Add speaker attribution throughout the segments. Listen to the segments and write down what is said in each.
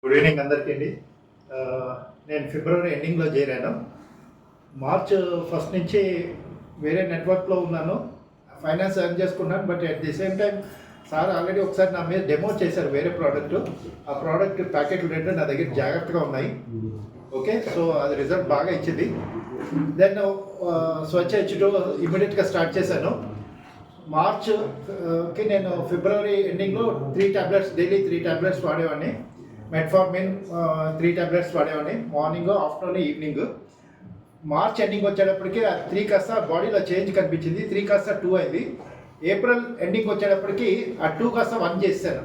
Speaker 1: Good evening అందరికీ అండి. నేను ఫిబ్రవరి ఎండింగ్లో చేరాను. మార్చ్ ఫస్ట్ నుంచి వేరే నెట్వర్క్లో ఉన్నాను. ఫైనాన్స్ ఎర్న్ చేసుకున్నాను. But at the same time sir already ఒకసారి నా మీద డెమో చేశారు వేరే ప్రోడక్ట్. ఆ ప్రోడక్ట్ ప్యాకెట్లు రెండు నా దగ్గర జాగ్రత్తగా ఉన్నాయి. ఓకే, సో అది రిజల్ట్ బాగా ఇచ్చింది. దెన్ స్వచ్ఛ H2 ఇమీడియట్గా స్టార్ట్ చేశాను. మార్చ్కి నేను ఫిబ్రవరి ఎండింగ్లో 3 ట్యాబ్లెట్స్ డైలీ 3 ట్యాబ్లెట్స్ వాడేవాడిని. మెట్ఫార్మిన్ 3 ట్యాబ్లెట్స్ వాడేవాడిని, morning, afternoon, evening. March ending వచ్చేటప్పటికి ఆ 3 కాస్త బాడీలో చేంజ్ కనిపించింది. 3 కాస్త 2 అయింది. ఏప్రిల్ ఎండింగ్ వచ్చేటప్పటికి ఆ 2 కాస్త 1 చేశాను.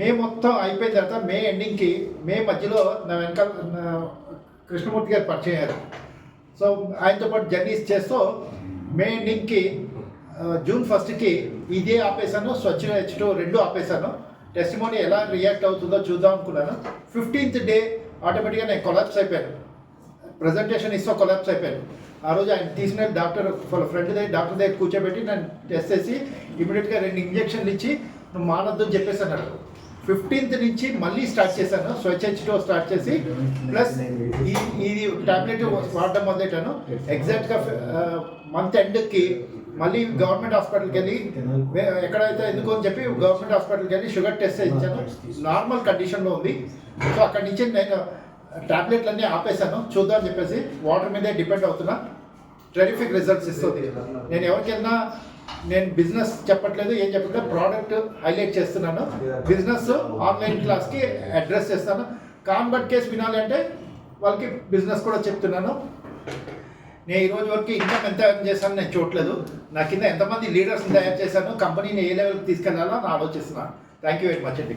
Speaker 1: మే మొత్తం అయిపోయిన తర్వాత మే ఎండింగ్కి, మే మధ్యలో నా వెనకాల కృష్ణమూర్తి గారు పరిచయం అయ్యారు. సో ఆయనతో పాటు జర్నీస్ చేస్తూ మే ఎండింగ్కి జూన్ ఫస్ట్కి ఇదే ఆపేశాను, స్వచ్ఛ H2 రెండు ఆపేశాను. టెస్టిమోనీ ఎలా రియాక్ట్ అవుతుందో చూద్దాం అనుకున్నాను. 15th డే ఆటోమేటిక్గా నేను కొలాప్స్ అయిపోయాను. ప్రజెంటేషన్ ఇస్తూ కొలాప్స్ అయిపోయాను. ఆ రోజు ఆయన తీసుకునే డాక్టర్ డాక్టర్ దగ్గర కూర్చోబెట్టి నన్ను టెస్ట్ చేసి ఇమీడియట్గా 2 ఇంజక్షన్లు ఇచ్చి నువ్వు మానొద్దు అని చెప్పేసి అన్నాడు. 15th నుంచి మళ్ళీ స్టార్ట్ చేశాను, స్వచ్ఛ H2 స్టార్ట్ చేసి ప్లస్ ఇది టాబ్లెట్ వాడడం మొదలెట్టాను. ఎగ్జాక్ట్గా మంత్ ఎండ్కి మళ్ళీ గవర్నమెంట్ హాస్పిటల్కి వెళ్ళి, ఎక్కడైతే ఎందుకు అని చెప్పి గవర్నమెంట్ హాస్పిటల్కి వెళ్ళి షుగర్ టెస్ట్ చేయించాను. నార్మల్ కండిషన్లో ఉంది. సో అక్కడి నుంచి నేను టాబ్లెట్లన్నీ ఆపేశాను. చూద్దాం అని చెప్పేసి వాటర్ మీదే డిపెండ్ అవుతున్నా. టెరిఫిక్ రిజల్ట్స్ ఇస్తుంది. నేను ఎవరికైనా నేను బిజినెస్ చెప్పట్లేదు, ఏం చెప్పట్లేదు, ప్రోడక్ట్ హైలైట్ చేస్తున్నాను. బిజినెస్ ఆన్లైన్ క్లాస్కి అడ్రస్ చేస్తాను. కాన్వర్ట్ కేసు వినాలి అంటే వాళ్ళకి బిజినెస్ కూడా చెప్తున్నాను. నేను ఈ రోజు వరకు ఇన్కమ్ ఎంత ఎర్న్ చేశాను నేను చూడలేదు. నా కింద ఎంతమంది లీడర్స్ని తయారు చేశాను, కంపెనీని ఏ లెవెల్కి తీసుకెళ్లాలో అని ఆలోచిస్తున్నాను. థ్యాంక్ యూ వెరీ మచ్ అండి.